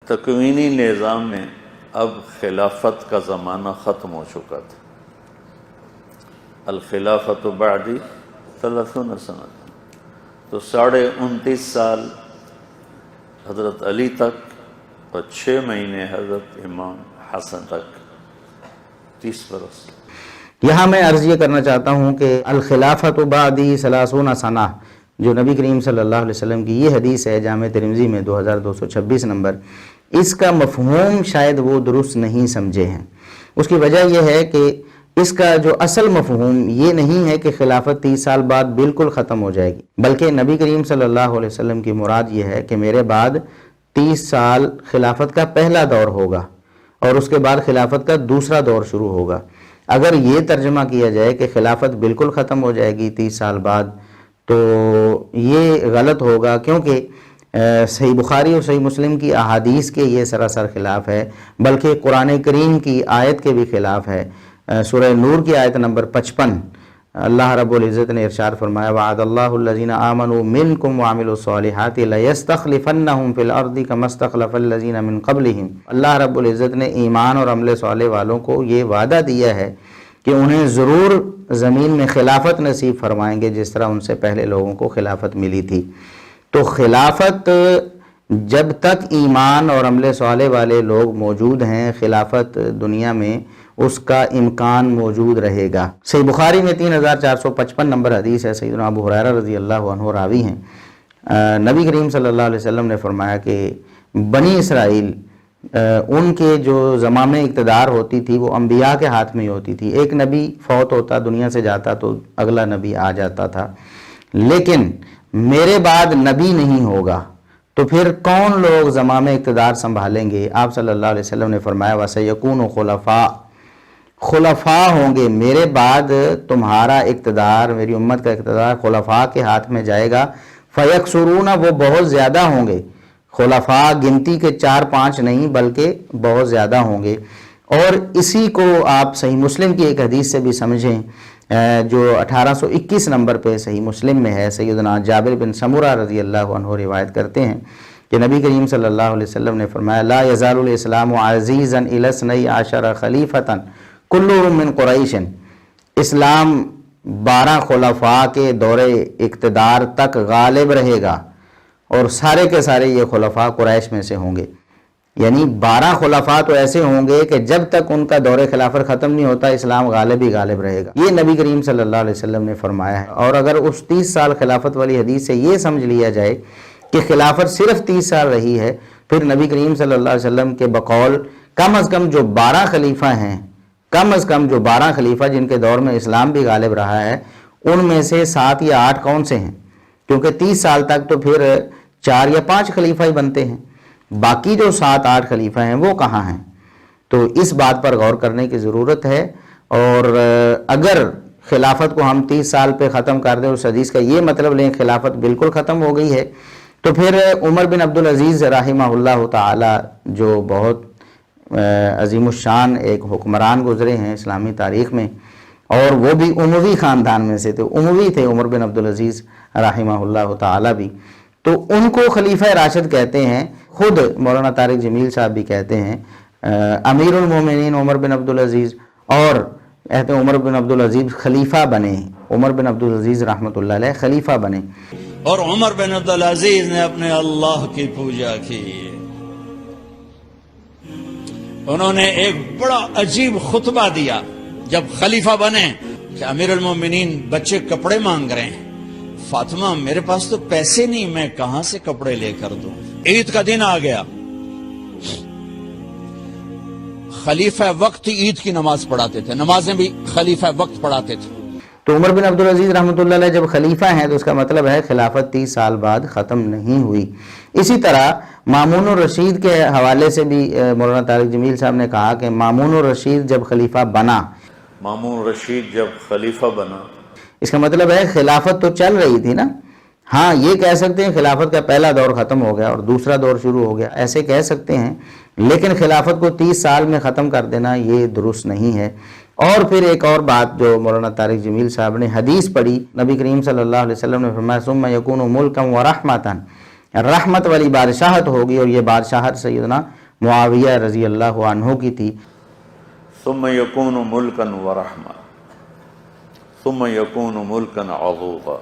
تکوینی نظام میں اب خلافت کا زمانہ ختم ہو چکا تھا. الخلافت بعدی 30 سنة، تو 29.5 سال حضرت علی تک اور 6 مہینے حضرت امام حسن تک، 30 برس. یہاں میں عرض یہ کرنا چاہتا ہوں کہ الخلافت بعدی 30 سنہ جو نبی کریم صلی اللہ علیہ وسلم کی یہ حدیث ہے جامع ترمذی میں 2226 نمبر، اس کا مفہوم شاید وہ درست نہیں سمجھے ہیں. اس کی وجہ یہ ہے کہ اس کا جو اصل مفہوم یہ نہیں ہے کہ خلافت 30 سال بعد بالکل ختم ہو جائے گی، بلکہ نبی کریم صلی اللہ علیہ وسلم کی مراد یہ ہے کہ میرے بعد 30 سال خلافت کا پہلا دور ہوگا اور اس کے بعد خلافت کا دوسرا دور شروع ہوگا. اگر یہ ترجمہ کیا جائے کہ خلافت بالکل ختم ہو جائے گی 30 سال بعد تو یہ غلط ہوگا، کیونکہ صحیح بخاری اور صحیح مسلم کی احادیث کے یہ سراسر خلاف ہے، بلکہ قرآن کریم کی آیت کے بھی خلاف ہے. سورہ نور کی آیت نمبر 55 اللہ رب العزت نے ارشاد فرمایا وعد اللہ الذین آمنوا منکم وعملوا الصالحات لیستخلفنہم فی الارض کما استخلف الذین من قبلہم. اللہ رب العزت نے ایمان اور عمل صالح والوں کو یہ وعدہ دیا ہے کہ انہیں ضرور زمین میں خلافت نصیب فرمائیں گے جس طرح ان سے پہلے لوگوں کو خلافت ملی تھی. تو خلافت جب تک ایمان اور عمل صالح والے لوگ موجود ہیں، خلافت دنیا میں اس کا امکان موجود رہے گا. صحیح بخاری میں 3455 نمبر حدیث ہے، سیدنا ابو ہریرہ رضی اللہ عنہ راوی ہیں. نبی کریم صلی اللہ علیہ وسلم نے فرمایا کہ بنی اسرائیل ان کے جو زمام اقتدار ہوتی تھی وہ انبیاء کے ہاتھ میں ہی ہوتی تھی. ایک نبی فوت ہوتا، دنیا سے جاتا تو اگلا نبی آ جاتا تھا. لیکن میرے بعد نبی نہیں ہوگا تو پھر کون لوگ زمام اقتدار سنبھالیں گے؟ آپ صلی اللہ علیہ وسلم نے فرمایا وَسَيَكُونُ خُلَفَاء، خلفاء ہوں گے میرے بعد، تمہارا اقتدار، میری امت کا اقتدار خلفاء کے ہاتھ میں جائے گا. فَيَكْسُرُونَ، وہ بہت زیادہ ہوں گے. خلفاء گنتی کے 4-5 نہیں بلکہ بہت زیادہ ہوں گے. اور اسی کو آپ صحیح مسلم کی ایک حدیث سے بھی سمجھیں جو 1821 نمبر پہ صحیح مسلم میں ہے. سیدنا جابر بن سمرہ رضی اللہ عنہ روایت کرتے ہیں کہ نبی کریم صلی اللہ علیہ وسلم نے فرمایا لا یزال الاسلام عزیزا الی 12 خلیفۃ کلهم من قریش، اسلام 12 خلفاء کے دور اقتدار تک غالب رہے گا اور سارے کے سارے یہ خلفاء قریش میں سے ہوں گے. یعنی 12 خلفاء تو ایسے ہوں گے کہ جب تک ان کا دور خلافت ختم نہیں ہوتا اسلام غالب ہی غالب رہے گا. یہ نبی کریم صلی اللہ علیہ وسلم نے فرمایا ہے. اور اگر اس 30 سال خلافت والی حدیث سے یہ سمجھ لیا جائے کہ خلافت صرف 30 سال رہی ہے، پھر نبی کریم صلی اللہ علیہ وسلم کے بقول کم از کم جو 12 خلیفہ ہیں، کم از کم جو 12 خلیفہ جن کے دور میں اسلام بھی غالب رہا ہے، ان میں سے 7 یا 8 کون سے ہیں؟ کیونکہ 30 سال تک تو پھر 4 یا 5 خلیفہ ہی بنتے ہیں. باقی جو 7-8 خلیفہ ہیں وہ کہاں ہیں؟ تو اس بات پر غور کرنے کی ضرورت ہے. اور اگر خلافت کو ہم 30 سال پہ ختم کر دیں، اس حدیث کا یہ مطلب لیں خلافت بالکل ختم ہو گئی ہے، تو پھر عمر بن عبدالعزیز رحمہ اللہ تعالی جو بہت عظیم الشان ایک حکمران گزرے ہیں اسلامی تاریخ میں، اور وہ بھی اموی خاندان میں سے تھے، اموی تھے عمر بن عبدالعزیز رحمہ اللہ تعالی بھی، تو ان کو خلیفہ راشد کہتے ہیں. خود مولانا طارق جمیل صاحب بھی کہتے ہیں امیر المومنین عمر بن عبدالعزیز، اور کہتے ہیں عمر بن عبدالعزیز خلیفہ بنے، عمر بن عبدالعزیز رحمۃ اللہ علیہ خلیفہ بنے. اور عمر بن عبدالعزیز نے اپنے اللہ کی پوجا کی. انہوں نے ایک بڑا عجیب خطبہ دیا جب خلیفہ بنے کہ امیر المومنین بچے کپڑے مانگ رہے ہیں، فاطمہ میرے پاس تو پیسے نہیں، میں کہاں سے کپڑے لے کر دوں. عید کا دن آ گیا، خلیفہ وقت عید کی نماز پڑھاتے تھے، نمازیں بھی خلیفہ وقت پڑھاتے تھے. تو عمر بن عبدالعزیز رحمۃ اللہ علیہ جب خلیفہ ہیں تو اس کا مطلب ہے خلافت 30 سال بعد ختم نہیں ہوئی. اسی طرح مامون الرشید کے حوالے سے بھی مولانا طارق جمیل صاحب نے کہا کہ مامون الرشید جب خلیفہ بنا، مامون رشید جب خلیفہ بنا، اس کا مطلب ہے خلافت تو چل رہی تھی نا. ہاں یہ کہہ سکتے ہیں خلافت کا پہلا دور ختم ہو گیا اور دوسرا دور شروع ہو گیا، ایسے کہہ سکتے ہیں، لیکن خلافت کو 30 سال میں ختم کر دینا یہ درست نہیں ہے. اور پھر ایک اور بات جو مولانا طارق جمیل صاحب نے حدیث پڑھی، نبی کریم صلی اللہ علیہ وسلم نے فرمایا ثم یکون ملکا ورحمۃ، رحمت والی بادشاہت ہوگی، اور یہ بادشاہت سیدنا معاویہ رضی اللہ عنہ کی تھی۔ ثم یکون ملکا ورحمہ ثم یکون ملکا عضوضا۔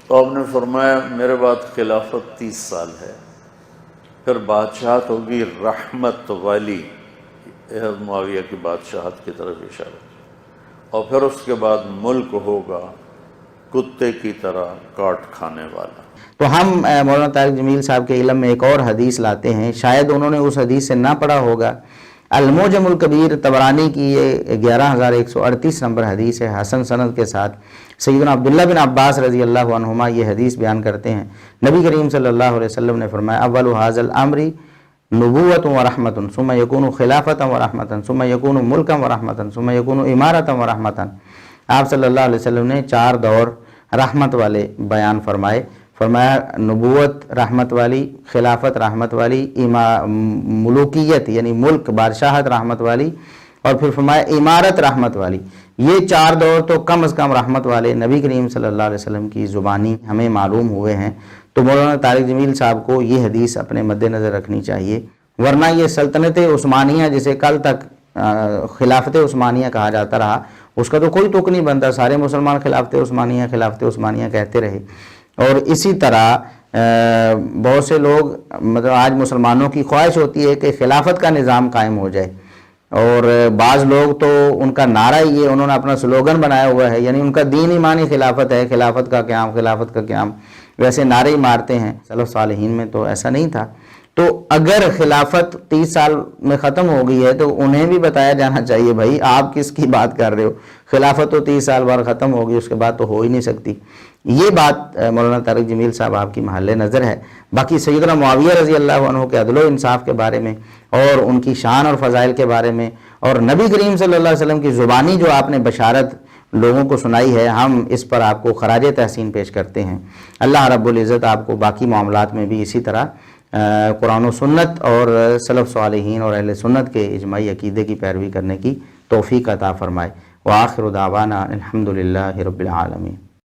تو آپ نے فرمایا میرے بعد خلافت 30 سال ہے، پھر بادشاہت ہوگی رحمت والی، معاویہ کی بادشاہت کی طرف اشارہ، اور پھر اس کے بعد ملک ہوگا کتے کی طرح کاٹ کھانے والا۔ تو ہم مولانا طارق جمیل صاحب کے علم میں ایک اور حدیث لاتے ہیں، شاید انہوں نے اس حدیث سے نہ پڑھا ہوگا۔ المعجم الکبیر طبرانی کی یہ 11138 نمبر حدیث ہے، حسن سند کے ساتھ۔ سیدنا عبداللہ بن عباس رضی اللہ عنہما یہ حدیث بیان کرتے ہیں، نبی کریم صلی اللہ علیہ وسلم نے فرمایا اول ھذا الامر نبوۃ و رحمۃ ثم یکون خلافۃ و رحمۃ ثم یکون ملکا و رحمۃ ثم یکون امارۃ و رحمۃ۔ آپ صلی اللہ علیہ وسلم نے 4 دور رحمت والے بیان فرمائے، فرمایا نبوت رحمت والی، خلافت رحمت والی، ملوکیت یعنی ملک بادشاہت رحمت والی، اور پھر فرمایا امارت رحمت والی۔ یہ 4 دور تو کم از کم رحمت والے نبی کریم صلی اللہ علیہ وسلم کی زبانی ہمیں معلوم ہوئے ہیں۔ تو مولانا طارق جمیل صاحب کو یہ حدیث اپنے مد نظر رکھنی چاہیے، ورنہ یہ سلطنت عثمانیہ جسے کل تک خلافت عثمانیہ کہا جاتا رہا، اس کا تو کوئی تک نہیں بنتا، سارے مسلمان خلافت عثمانیہ کہتے رہے۔ اور اسی طرح بہت سے لوگ مطلب آج مسلمانوں کی خواہش ہوتی ہے کہ خلافت کا نظام قائم ہو جائے، اور بعض لوگ تو ان کا نعرہ ہی ہے، انہوں نے اپنا سلوگن بنایا ہوا ہے، یعنی ان کا دین ایمانی خلافت ہے، خلافت کا قیام، خلافت کا قیام، ویسے نعرے ہی مارتے ہیں۔ سلف صالحین میں تو ایسا نہیں تھا۔ تو اگر خلافت 30 سال میں ختم ہو گئی ہے تو انہیں بھی بتایا جانا چاہیے بھائی آپ کس کی بات کر رہے ہو، خلافت تو 30 سال بعد ختم ہوگی، اس کے بعد تو ہو ہی نہیں سکتی۔ یہ بات مولانا طارق جمیل صاحب آپ کی محل نظر ہے۔ باقی سیدنا معاویہ رضی اللہ عنہ کے عدل و انصاف کے بارے میں، اور ان کی شان اور فضائل کے بارے میں، اور نبی کریم صلی اللہ علیہ وسلم کی زبانی جو آپ نے بشارت لوگوں کو سنائی ہے، ہم اس پر آپ کو خراج تحسین پیش کرتے ہیں۔ اللہ رب العزت آپ کو باقی معاملات میں بھی اسی طرح قرآن و سنت اور سلف صالحین اور اہل سنت کے اجماعی عقیدے کی پیروی کرنے کی توفیق عطا فرمائے۔ وآخر دعوانا الحمدللہ رب العالمین۔